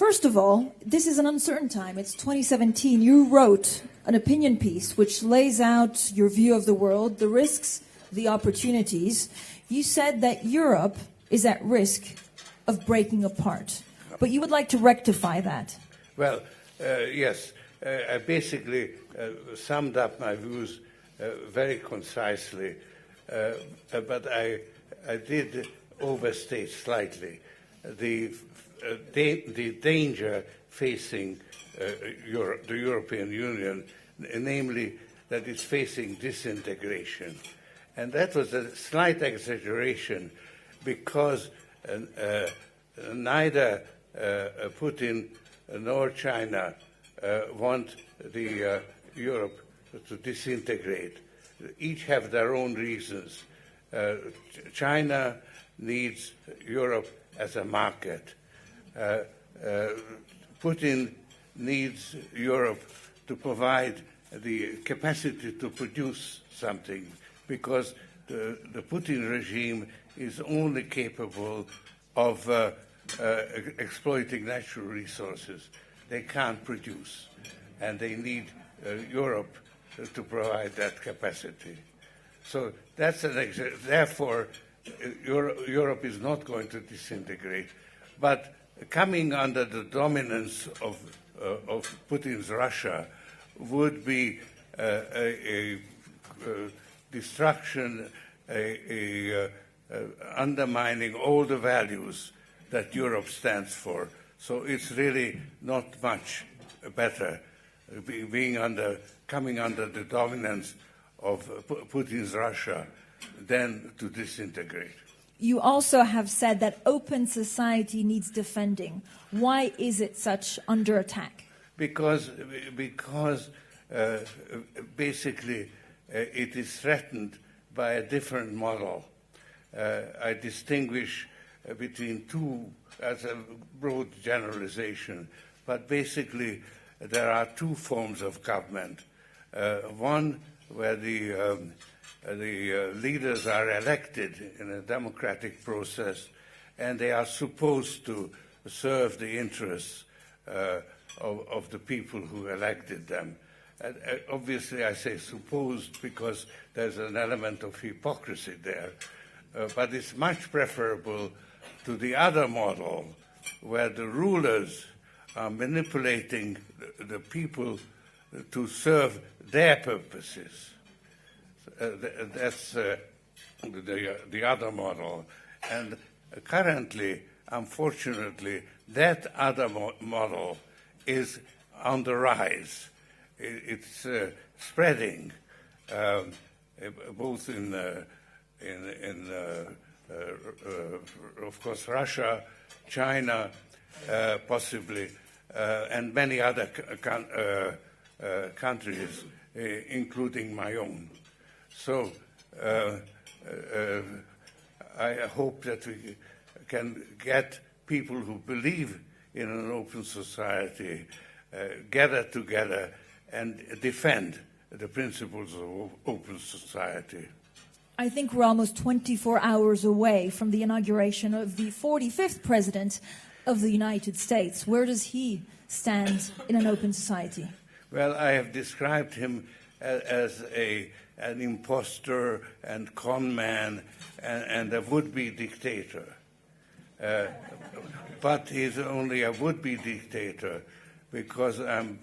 First of all, this is an uncertain time. It's 2017. You wrote an opinion piece which lays out your view of the world, the risks, the opportunities. You said that Europe is at risk of breaking apart, but you would like to rectify that. Well, yes. I basically summed up my views very concisely, but I did overstate slightly the danger facing Europe, the European Union, namely that it's facing disintegration. And that was a slight exaggeration because neither Putin nor China want the Europe to disintegrate. Each have their own reasons. China needs Europe as a market. Putin needs Europe to provide the capacity to produce something, because the Putin regime is only capable of exploiting natural resources. They can't produce, and they need Europe to provide that capacity. So that's therefore, Europe is not going to disintegrate, but coming under the dominance of Putin's Russia would be a destruction, undermining all the values that Europe stands for. So it's really not much better coming under the dominance of Putin's Russia than to disintegrate. You also have said that open society needs defending. Why is it such under attack? Because basically it is threatened by a different model. I distinguish between two as a broad generalization, but basically there are two forms of government. One where the leaders are elected in a democratic process, and they are supposed to serve the interests of the people who elected them. Obviously, I say supposed because there's an element of hypocrisy there, but it's much preferable to the other model, where the rulers are manipulating the people to serve their purposes. That's the other model. And currently, unfortunately, that other model is on the rise. It's spreading, both in of course, Russia, China, possibly, and many other countries, including my own. So I hope that we can get people who believe in an open society gather together and defend the principles of open society. I think we're almost 24 hours away from the inauguration of the 45th president of the United States. Where does he stand in an open society? Well, I have described him as an imposter and con man and a would-be dictator. But he's only a would-be dictator because I'm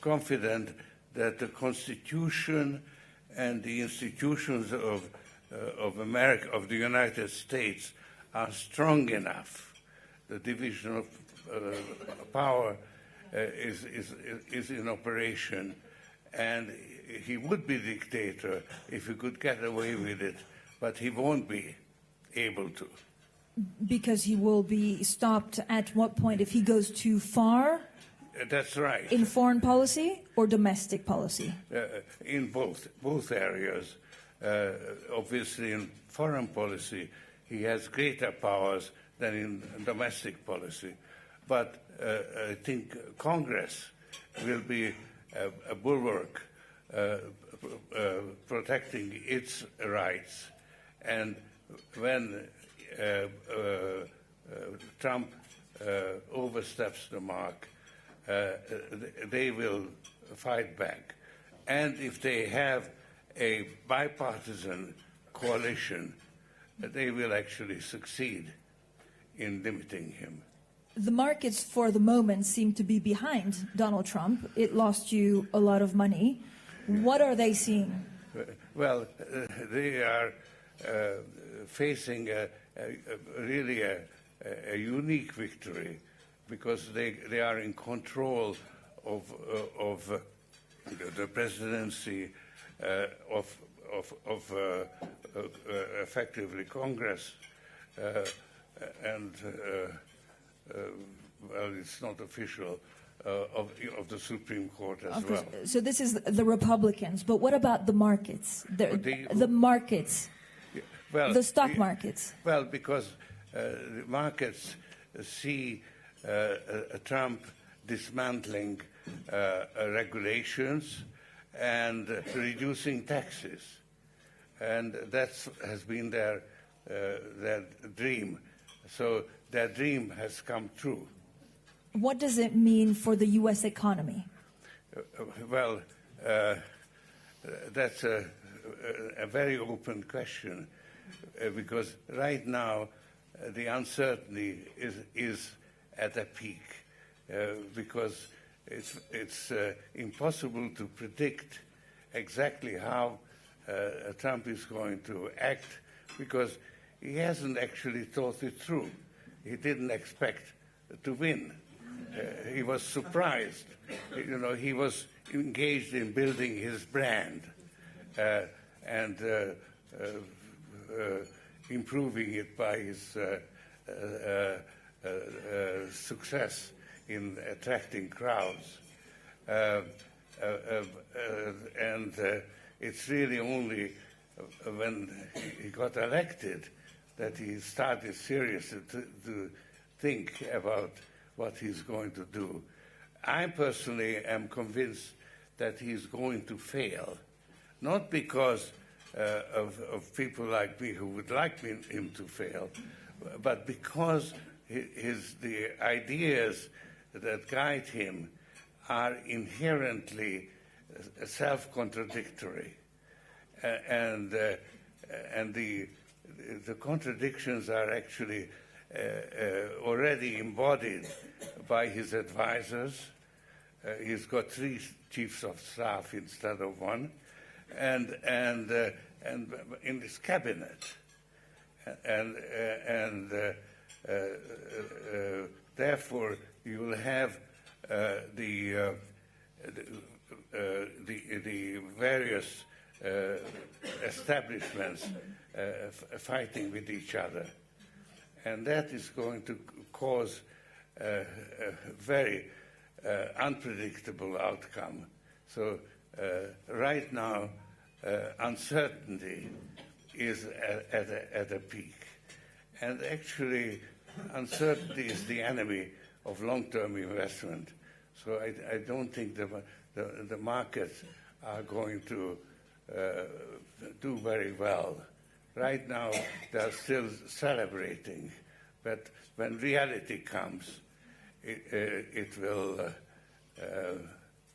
confident that the Constitution and the institutions of America, of the United States, are strong enough. The division of power is in operation, and he would be dictator if he could get away with it, but he won't be able to. Because he will be stopped at what point? If he goes too far? That's right. In foreign policy or domestic policy? In both areas. Obviously, in foreign policy, he has greater powers than in domestic policy. But I think Congress will be a bulwark protecting its rights. And when Trump oversteps the mark, they will fight back. And if they have a bipartisan coalition, they will actually succeed in limiting him. The markets, for the moment, seem to be behind Donald Trump. It lost you a lot of money. What are they seeing? Well, they are facing really a unique victory because they are in control of the presidency, of effectively Congress, and well, it's not official, of the Supreme Court as well. So this is the Republicans, but what about the markets? The markets, well, the stock markets? Well, because the markets see Trump dismantling regulations and reducing taxes. And that has been their dream. So their dream has come true. What does it mean for the U.S. economy? Well, that's a very open question because right now the uncertainty is at a peak because it's impossible to predict exactly how Trump is going to act because he hasn't actually thought it through. He didn't expect to win. He was surprised. You know, he was engaged in building his brand and improving it by his success in attracting crowds. And it's really only when he got elected that he started seriously to think about what he's going to do. I personally am convinced that he's going to fail, not because of people like me who would like him to fail, but because the ideas that guide him are inherently self-contradictory, and the contradictions are actually already embodied by his advisors. He's got 3 chiefs of staff instead of 1, and in his cabinet, and therefore you will have the various establishments fighting with each other. And that is going to cause a very unpredictable outcome. So right now, uncertainty is at a peak. And actually, uncertainty is the enemy of long-term investment. So I don't think the markets are going to do very well. Right now, they're still celebrating, but when reality comes, it will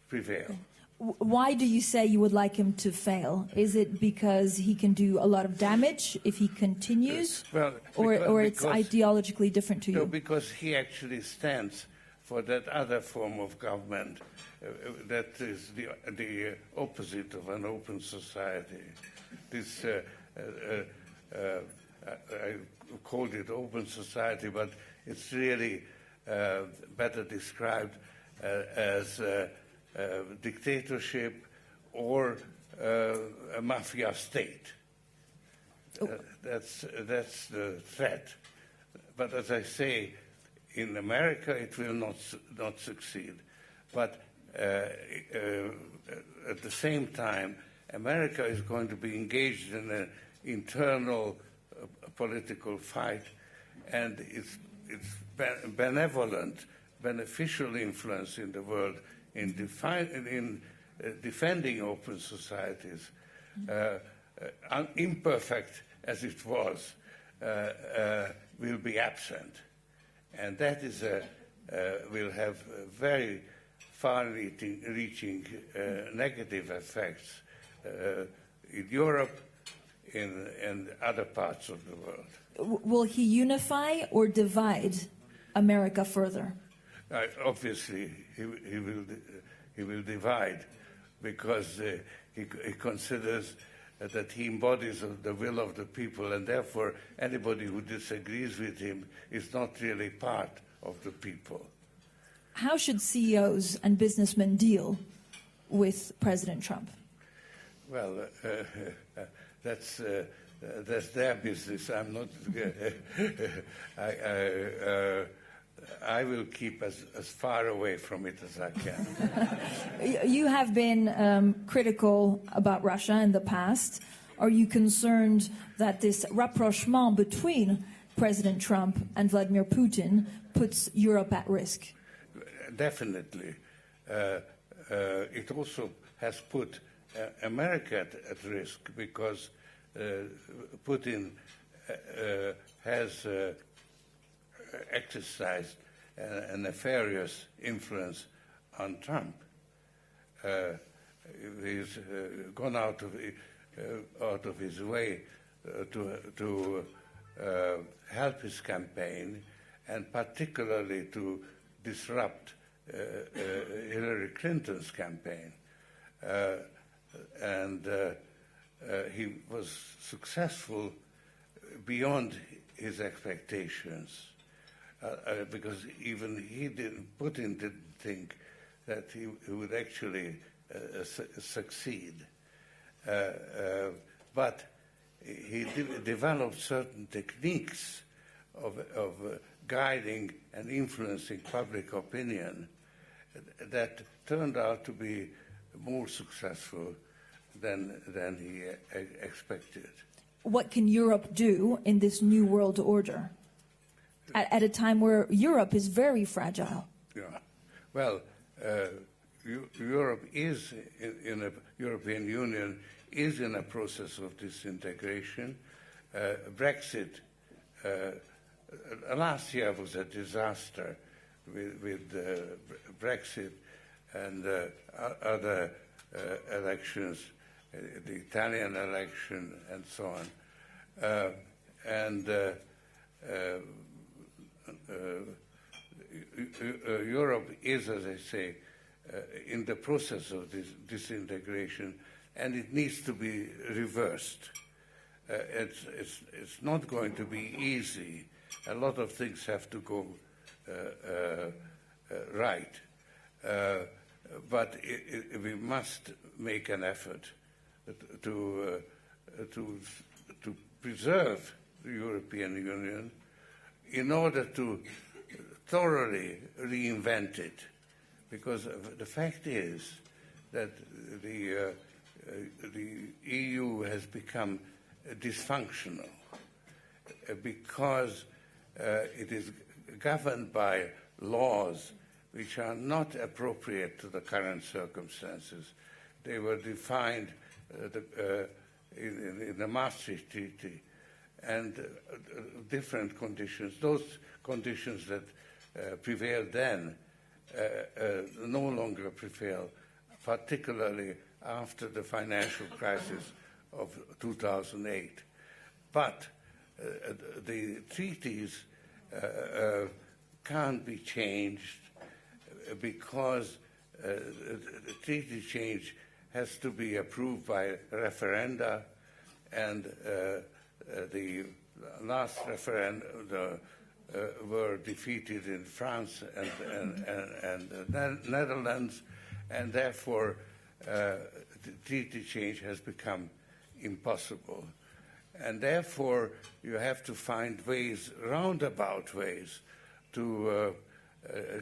prevail. Why do you say you would like him to fail? Is it because he can do a lot of damage if he continues, well, or it's ideologically different to you? No, because he actually stands for that other form of government that is the opposite of an open society. This I called it open society, but it's really better described as dictatorship or a mafia state. That's the threat. But as I say, in America it will not succeed. But at the same time, America is going to be engaged in an internal political fight, and its beneficial influence in the world in defending open societies, imperfect as it was, will be absent. And that is will have very far-reaching negative effects in Europe, in other parts of the world. Will he unify or divide America further? Obviously, he will divide, because he considers that he embodies the will of the people, and therefore anybody who disagrees with him is not really part of the people. How should CEOs and businessmen deal with President Trump? Well, that's their business. I'm not. I will keep as far away from it as I can. You have been critical about Russia in the past. Are you concerned that this rapprochement between President Trump and Vladimir Putin puts Europe at risk? Definitely. It also has put America at risk, because Putin has exercised a nefarious influence on Trump. He's gone out of his way to help his campaign, and particularly to disrupt Hillary Clinton's campaign. And he was successful beyond his expectations, because even Putin didn't think that he would actually succeed. But he developed certain techniques of guiding and influencing public opinion that turned out to be more successful than he expected. What can Europe do in this new world order at a time where Europe is very fragile? Yeah. Well, Europe is European Union is in a process of disintegration. Brexit last year was a disaster with Brexit and other elections, the Italian election and so on. Europe is, as I say, in the process of this disintegration, and it needs to be reversed. It's not going to be easy. A lot of things have to go right. But we must make an effort to preserve the European Union in order to thoroughly reinvent it. Because the fact is that the EU has become dysfunctional because it is governed by laws which are not appropriate to the current circumstances. They were defined in the Maastricht Treaty, and different conditions, those conditions that prevailed then, no longer prevail, particularly after the financial crisis of 2008. But the treaties can't be changed because the treaty change has to be approved by referenda, and the last referenda were defeated in France and the Netherlands, and therefore the treaty change has become impossible. And therefore you have to find ways, roundabout ways, to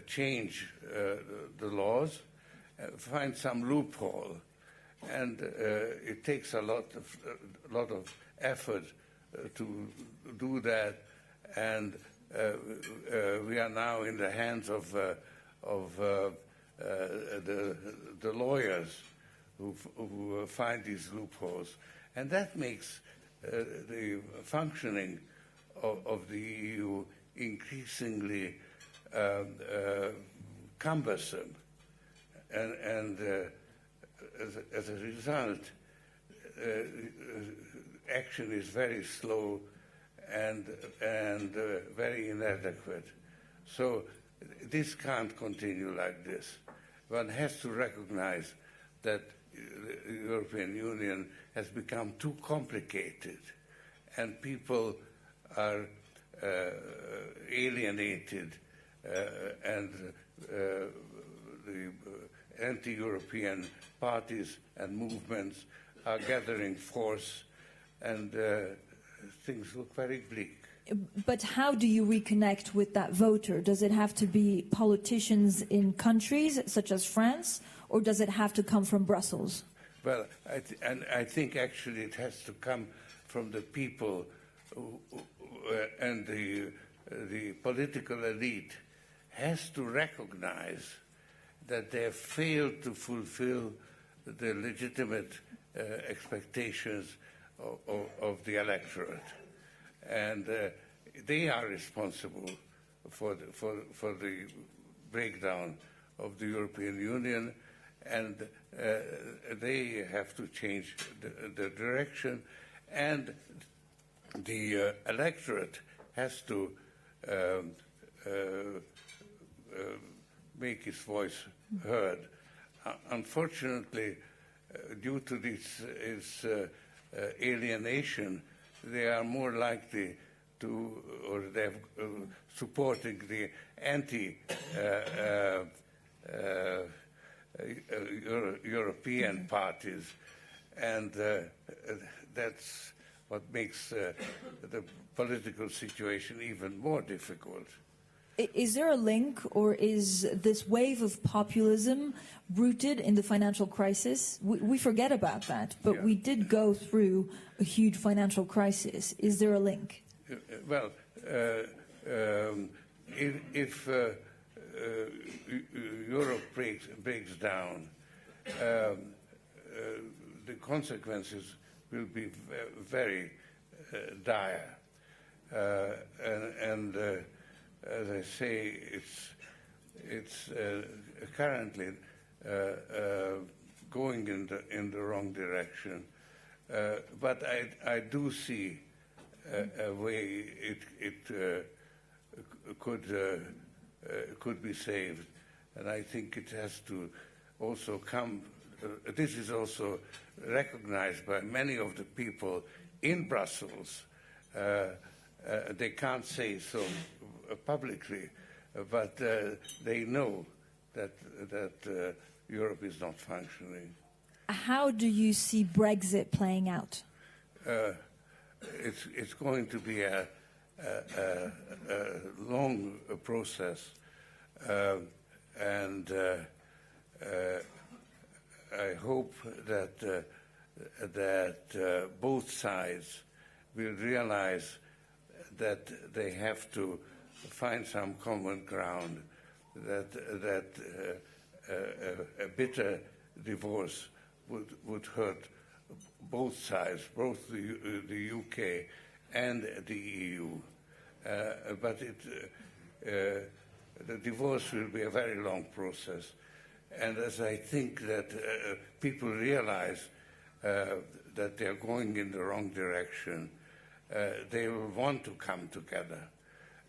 change the laws, find some loophole, and it takes a lot of effort to do that. And we are now in the hands of the lawyers who find these loopholes, and that makes the functioning of the EU increasingly cumbersome, and as a result, action is very slow and very inadequate. So this can't continue like this. One has to recognize that the European Union has become too complicated, and people are alienated, and the anti-European parties and movements are gathering force, and things look very bleak. But how do you reconnect with that voter? Does it have to be politicians in countries such as France, or does it have to come from Brussels? Well, I think actually it has to come from the people and the political elite has to recognize that they have failed to fulfill the legitimate expectations of the electorate. And they are responsible for the breakdown of the European Union, and they have to change the direction, and the electorate has to make its voice heard. Unfortunately, due to this alienation, they are more likely to, or they're supporting the anti-European parties, and that's what makes the political situation even more difficult. Is there a link, or is this wave of populism rooted in the financial crisis? We forget about that, but Yeah. we did go through a huge financial crisis. Is there a link? Well, if Europe breaks down, the consequences will be very dire, and as I say, it's currently going in the wrong direction. But I do see a way it could be saved, and I think it has to also come. This is also recognized by many of the people in Brussels. They can't say so publicly, but they know that Europe is not functioning. How do you see Brexit playing out? It's going to be a long process, and I hope that both sides will realize that they have to find some common ground, that a bitter divorce would hurt both sides, both the UK and the EU. But the divorce will be a very long process. And as I think that people realize that they are going in the wrong direction, they will want to come together.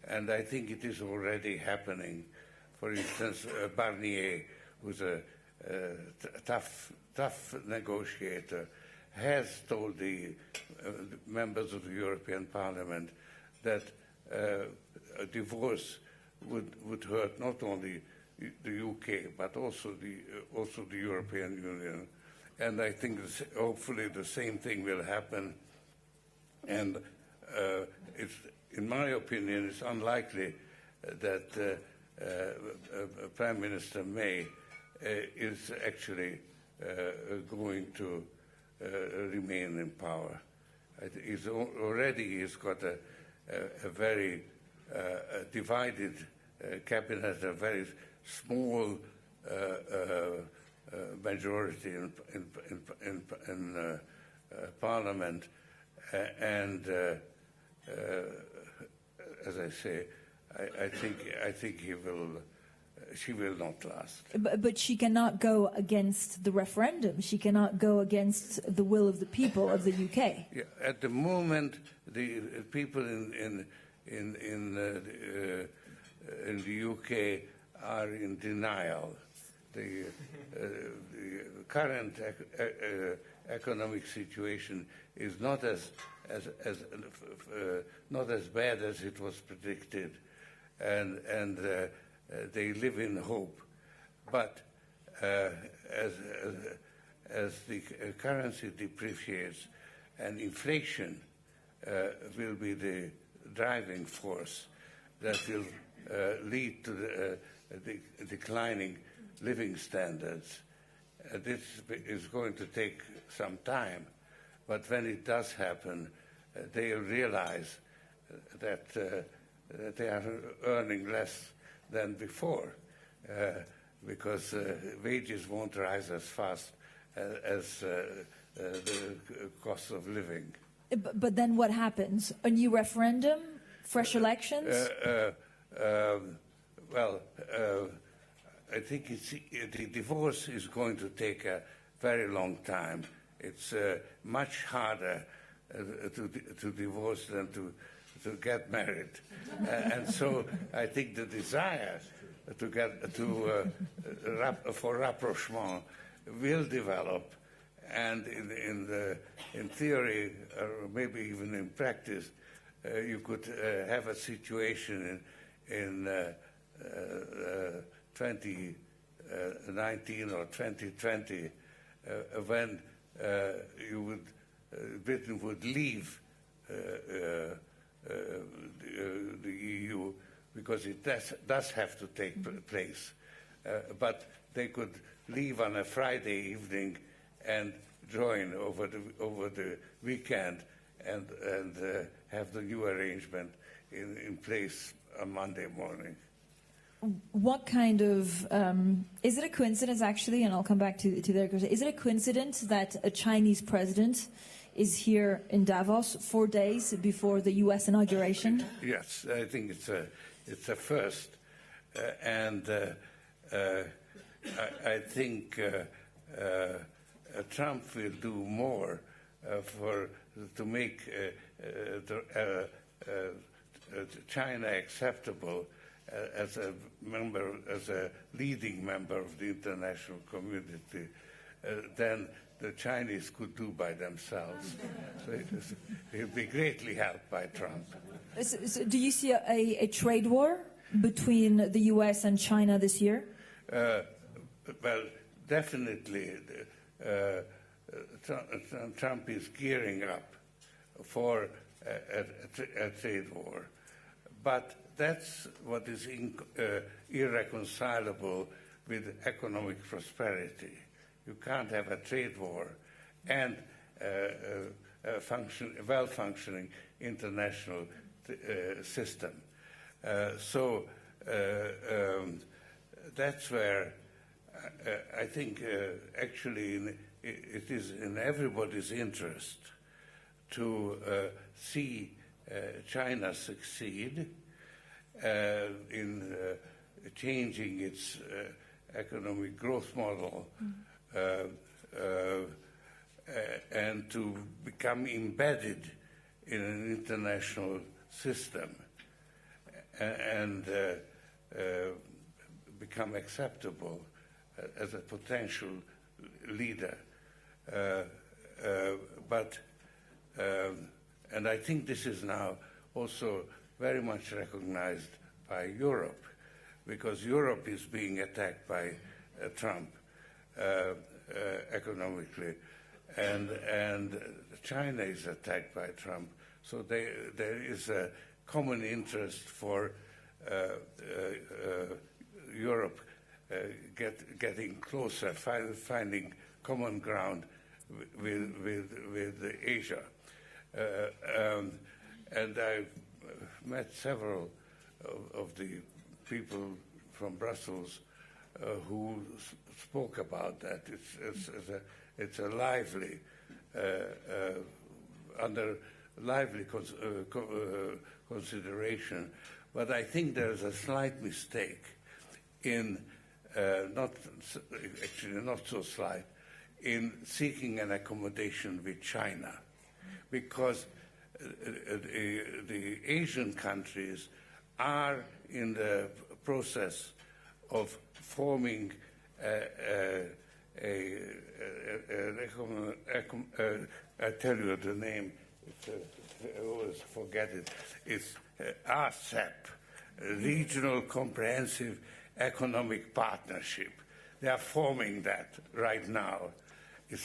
And I think it is already happening. For instance, Barnier, who's a tough negotiator, has told the members of the European Parliament that a divorce would hurt not only the UK but also the European Union. And I think hopefully the same thing will happen. And in my opinion, it's unlikely that Prime Minister May is actually going to remain in power. He's got a very divided cabinet, a very small majority in Parliament, and as I say, I think she will not last. But she cannot go against the referendum. She cannot go against the will of the people of the UK. Yeah, at the moment, the people in the UK are in denial. The current economic situation is not as bad as it was predicted, and they live in hope. But as the currency depreciates and inflation will be the driving force that will lead to the declining living standards, this is going to take some time. But when it does happen, they'll realize that they are earning less than before, because wages won't rise as fast as the cost of living. But then what happens? A new referendum? Fresh elections? I think the divorce is going to take a very long time. It's much harder to divorce than to get married, and so I think the desire for rapprochement will develop, and in theory, or maybe even in practice, you could have a situation in 2019 or 2020 when Britain would leave the EU, because it does have to take place. But they could leave on a Friday evening and join over the weekend and have the new arrangement in place on Monday morning. What kind of is it a coincidence, actually, and I'll come back to their question, is it a coincidence that a Chinese president is here in Davos 4 days before the US inauguration? Yes, I think it's a first, and I think Trump will do more to make China acceptable as a leading member of the international community than the Chinese could do by themselves. So he'll be greatly helped by Trump. So do you see a trade war between the US and China this year? Well, definitely Trump is gearing up for a trade war. But that's what is irreconcilable with economic prosperity. You can't have a trade war and a well-functioning international system. So that's where I think actually it is in everybody's interest to see China succeed in changing its economic growth model and to become embedded in an international system and become acceptable as a potential leader. And I think this is now also very much recognized by Europe, because Europe is being attacked by Trump economically, and China is attacked by Trump. So there is a common interest for Europe getting closer, finding common ground with Asia. And I've met several of the people from Brussels who spoke about that. It's a lively, under lively consideration, But I think there's a slight mistake in, not so slight, in seeking an accommodation with China, because the Asian countries are in the process of forming I tell you the name, I always forget it. It's RCEP, Regional Comprehensive Economic Partnership. They are forming that right now. It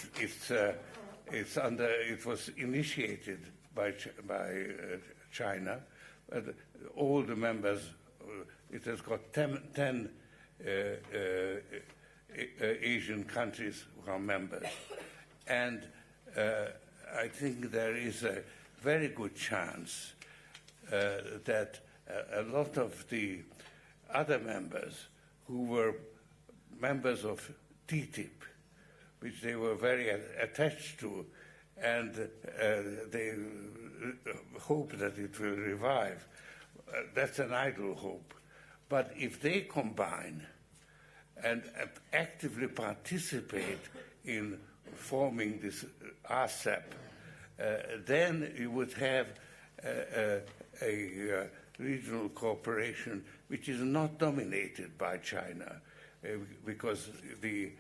was initiated by China. All the members, it has got 10 Asian countries who are members. And I think there is a very good chance that a lot of the other members who were members of TTIP, which they were very attached to, and they hope that it will revive. That's an idle hope. But if they combine and actively participate in forming this RCEP, then you would have a regional cooperation which is not dominated by China, because the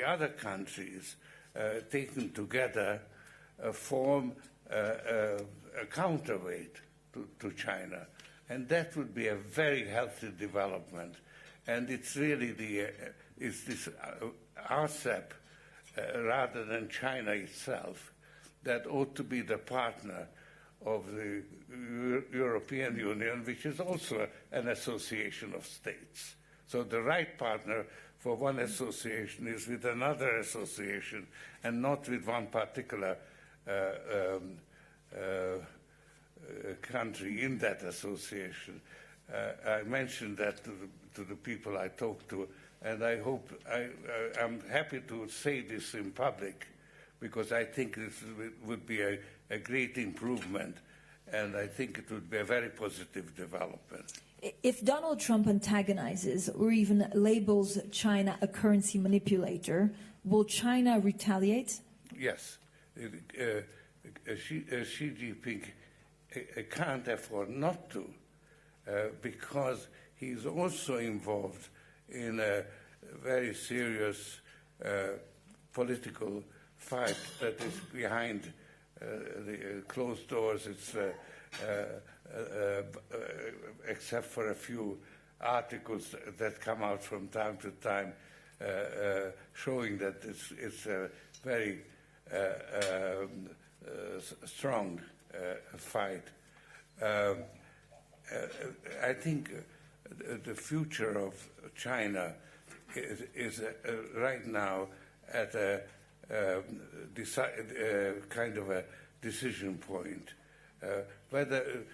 other countries taken together form a counterweight to China, and that would be a very healthy development. And it's really this RCEP rather than China itself that ought to be the partner of the European Union, which is also an association of states. So the right partner for one association is with another association and not with one particular country in that association. I mentioned that to the people I talked to, and I hope I'm happy to say this in public, because I think this would be a great improvement, and I think it would be a very positive development. If Donald Trump antagonizes or even labels China a currency manipulator, will China retaliate? Yes. Xi Jinping can't afford not to, because he's also involved in a very serious political fight that is behind the closed doors. It's except for a few articles that come out from time to time showing that it's a very strong fight. I think the future of China is right now at a kind of a decision point. Whether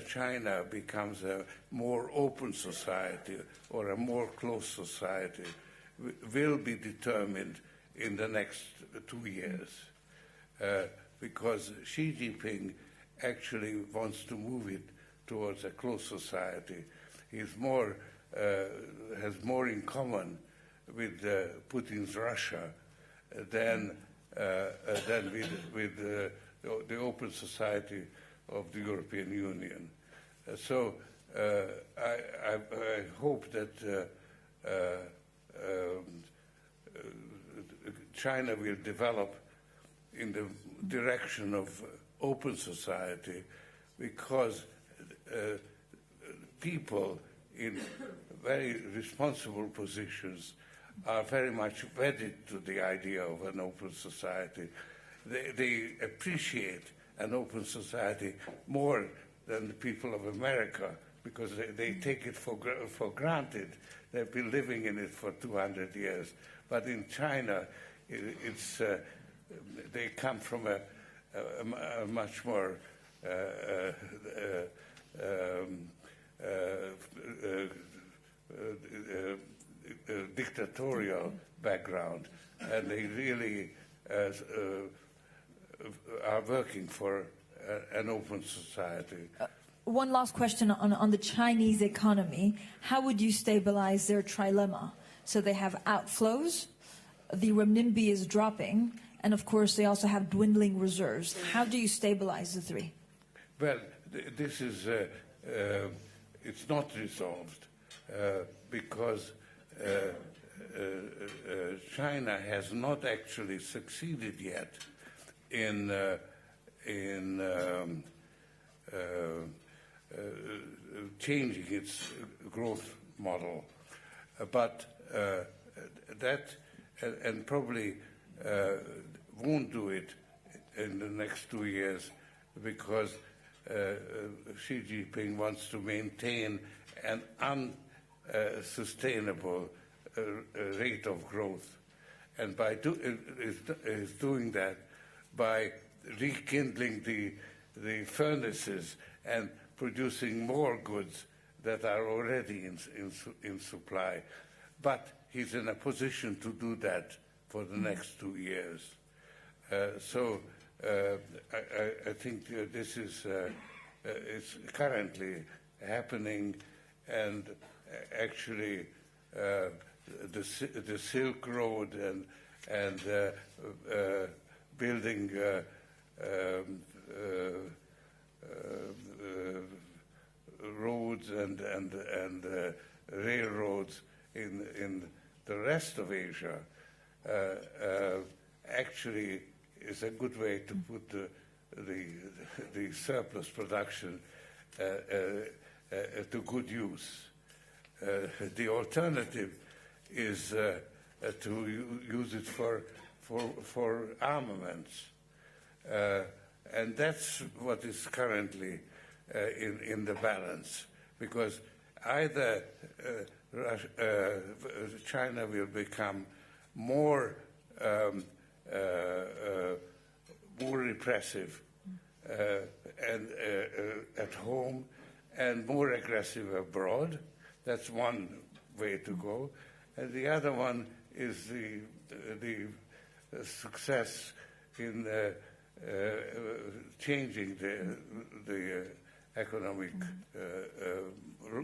China becomes a more open society or a more closed society will be determined in the next 2 years, because Xi Jinping actually wants to move it towards a closed society. He's has more in common with Putin's Russia than with the open society of the European Union. So I hope that China will develop in the direction of open society, because people in very responsible positions are very much wedded to the idea of an open society. They appreciate an open society more than the people of America, because they take it for granted. They've been living in it for 200 years. But in China, they come from a much more dictatorial background, and they really are working for an open society. One last question on the Chinese economy. How would you stabilize their trilemma? So they have outflows, the renminbi is dropping, and of course they also have dwindling reserves. How do you stabilize the three? Well, this is, it's not resolved because China has not actually succeeded yet in changing its growth model, but that and probably won't do it in the next 2 years because Xi Jinping wants to maintain an unsustainable rate of growth, and by is doing that by rekindling the furnaces and producing more goods that are already in supply. But he's in a position to do that for the next 2 years. So I think this is it's currently happening, and actually the Silk Road and building roads and railroads in the rest of Asia actually is a good way to put the surplus production to good use. The alternative is to use it for armaments, and that's what is currently in the balance, because either China will become more repressive and at home and more aggressive abroad. That's one way to go, and the other one is the success in changing the economic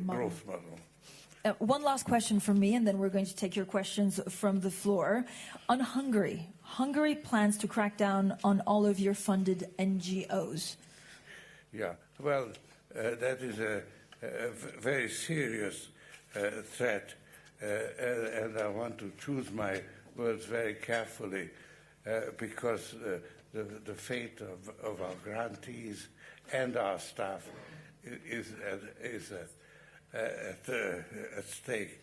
growth model. One last question from me, and then we're going to take your questions from the floor. On Hungary, Hungary plans to crack down on all of your funded NGOs. Yeah, well, that is a very serious threat, and I want to choose my words very carefully because the fate of our grantees and our staff is at stake.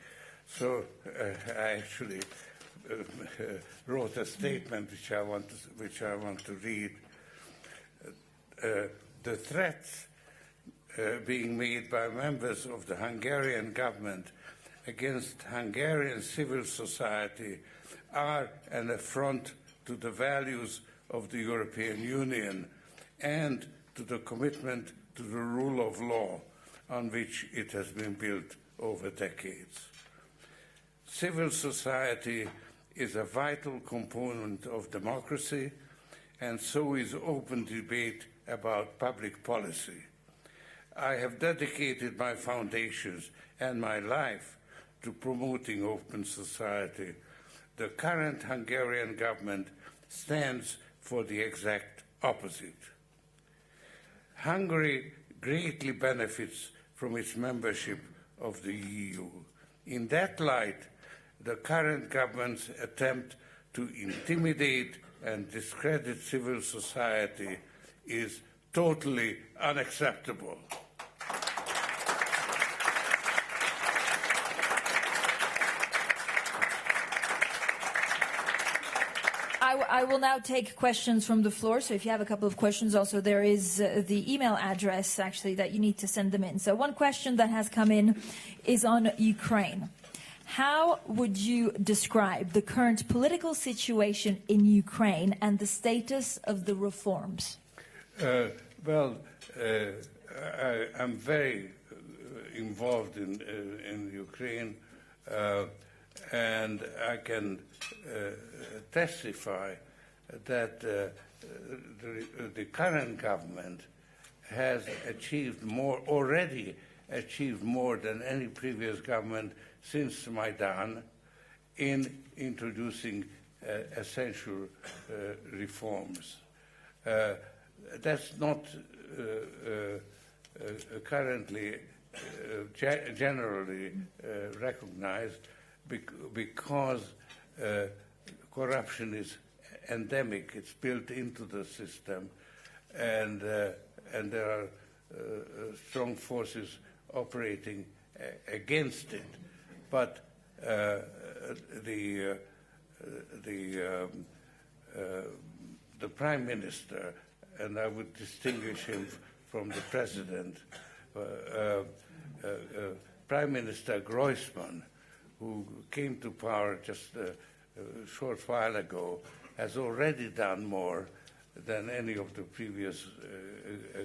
So I actually wrote a statement which I want to read. The threats being made by members of the Hungarian government against Hungarian civil society are an affront to the values of the European Union and to the commitment to the rule of law on which it has been built over decades. Civil society is a vital component of democracy, and so is open debate about public policy. I have dedicated my foundations and my life to promoting open society. The current Hungarian government stands for the exact opposite. Hungary greatly benefits from its membership of the EU. In that light, the current government's attempt to intimidate and discredit civil society is totally unacceptable. I will now take questions from the floor. So if you have a couple of questions, also there is the email address actually that you need to send them in. So one question that has come in is on Ukraine. How would you describe the current political situation in Ukraine and the status of the reforms? Well, I'm very involved in Ukraine, and I can testify that the current government has already achieved more than any previous government since Maidan in introducing essential reforms. That's not currently generally recognized because corruption is endemic. It's built into the system, and there are strong forces operating against it. But the Prime Minister, and I would distinguish him from the President, Prime Minister Groisman, who came to power just a short while ago, has already done more than any of the previous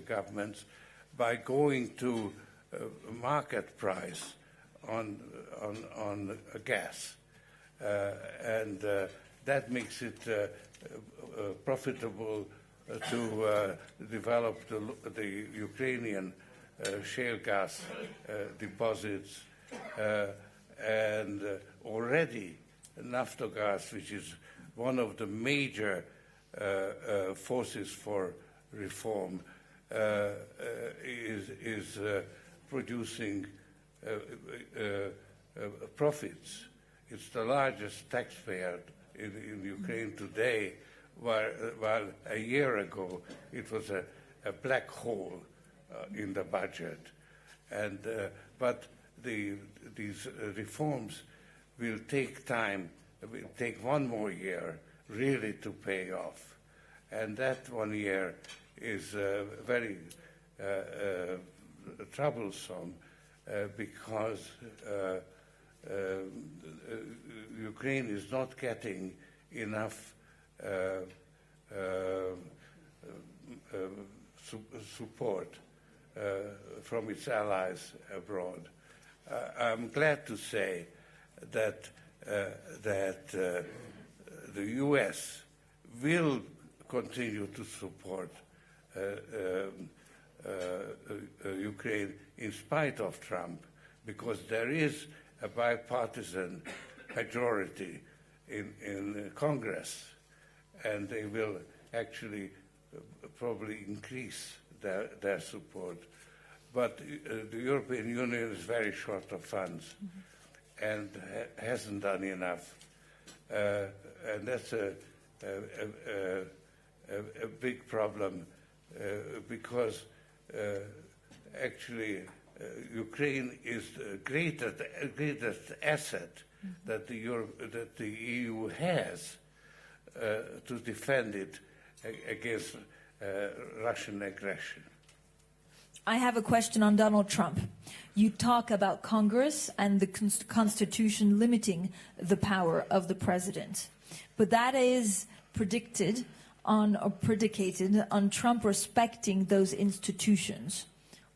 governments by going to market price on gas, and that makes it profitable to develop the Ukrainian shale gas deposits, and already Naftogaz, which is one of the major forces for reform, is producing profits. It's the largest taxpayer in Ukraine today, while a year ago it was a black hole in the budget. And but these reforms will take time. It will take one more year really to pay off, and that 1 year is very troublesome because Ukraine is not getting enough support from its allies abroad. I'm glad to say that the U.S. will continue to support Ukraine in spite of Trump, because there is a bipartisan majority in Congress, and they will actually probably increase their support. But the European Union is very short of funds and hasn't done enough. And that's a big problem because actually Ukraine is the greatest asset that the EU has to defend it against Russian aggression. I have a question on Donald Trump. You talk about Congress and the Constitution limiting the power of the president, but that is predicated on Trump respecting those institutions.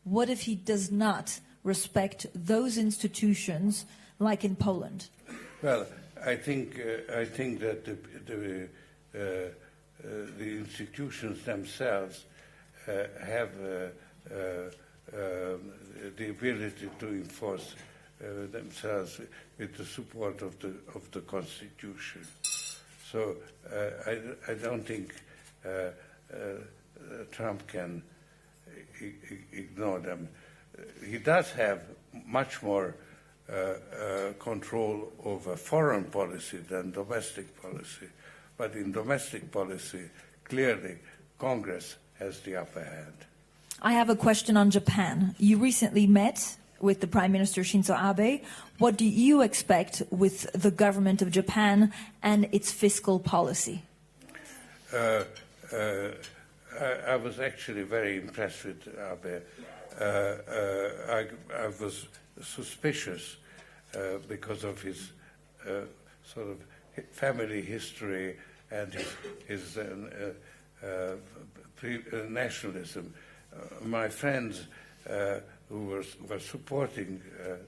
What if he does not respect those institutions, like in Poland? Well, I think that the institutions themselves have the ability to enforce themselves with the support of the Constitution. So I don't think Trump can ignore them. He does have much more control over foreign policy than domestic policy, but in domestic policy, clearly Congress has the upper hand. I have a question on Japan. You recently met with the Prime Minister Shinzo Abe. What do you expect with the government of Japan and its fiscal policy? I was actually very impressed with Abe. I was suspicious because of his sort of family history and his nationalism. My friends who were supporting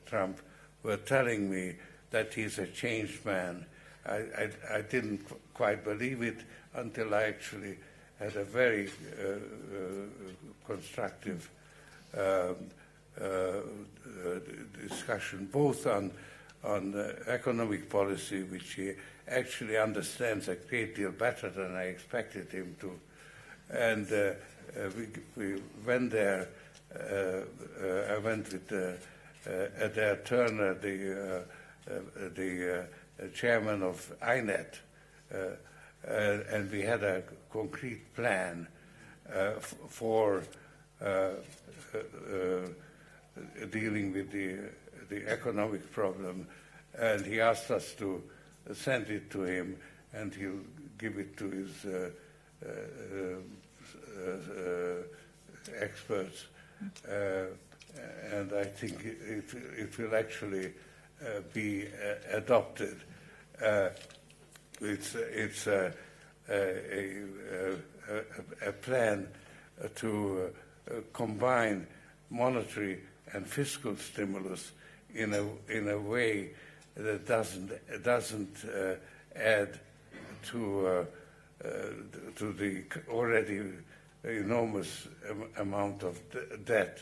Trump were telling me that he's a changed man. I didn't quite believe it until I actually had a very constructive discussion, both on economic policy, which he actually understands a great deal better than I expected him to. And we went there. I went with Adair Turner, the chairman of INET, and we had a concrete plan for dealing with the economic problem. And he asked us to send it to him, and he'll give it to his experts. And I think it will actually be adopted. It's a plan to combine monetary and fiscal stimulus in a way that doesn't add to the already enormous amount of debt,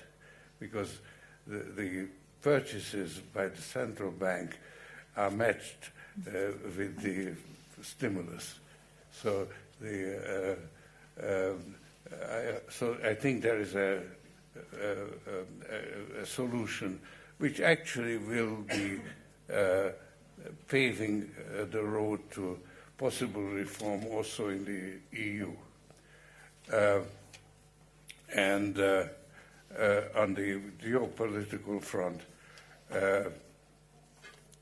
because the purchases by the central bank are matched with the stimulus. So I think there is a solution which actually will be paving the road to possible reform also in the EU. And on the geopolitical front,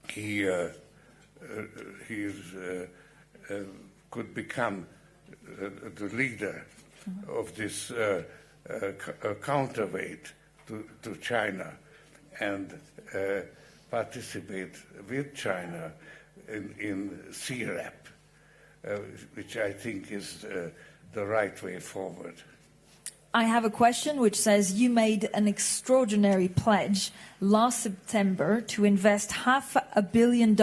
he could become the leader of this counterweight to China, and participate with China in CREP, which I think is the right way forward. I have a question which says you made an extraordinary pledge last September to invest $500 million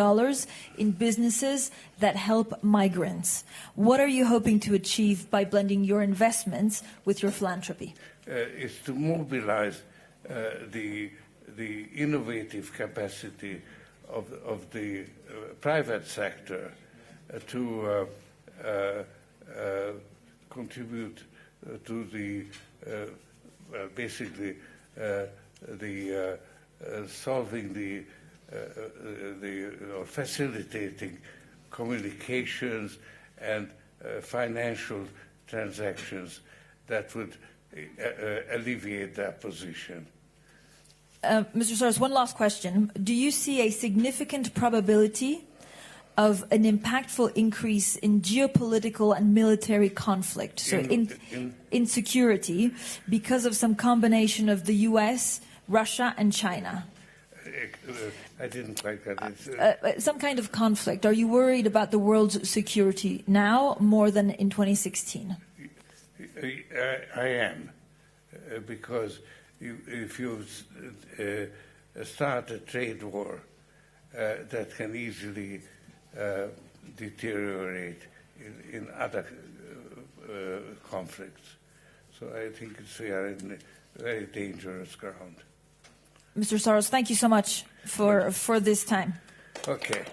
in businesses that help migrants. What are you hoping to achieve by blending your investments with your philanthropy? Is to mobilize the innovative capacity of the private sector to contribute to the basically the solving the or facilitating communications and financial transactions that would alleviate their position. Mr. Soros, one last question. Do you see a significant probability of an impactful increase in geopolitical and military conflict, so insecurity, because of some combination of the US, Russia, and China? I didn't quite get it. Some kind of conflict. Are you worried about the world's security now more than in 2016? I am, because if you start a trade war, that can easily deteriorate in other conflicts. So I think we are in very dangerous ground. Mr. Soros, thank you so much for this time. Okay.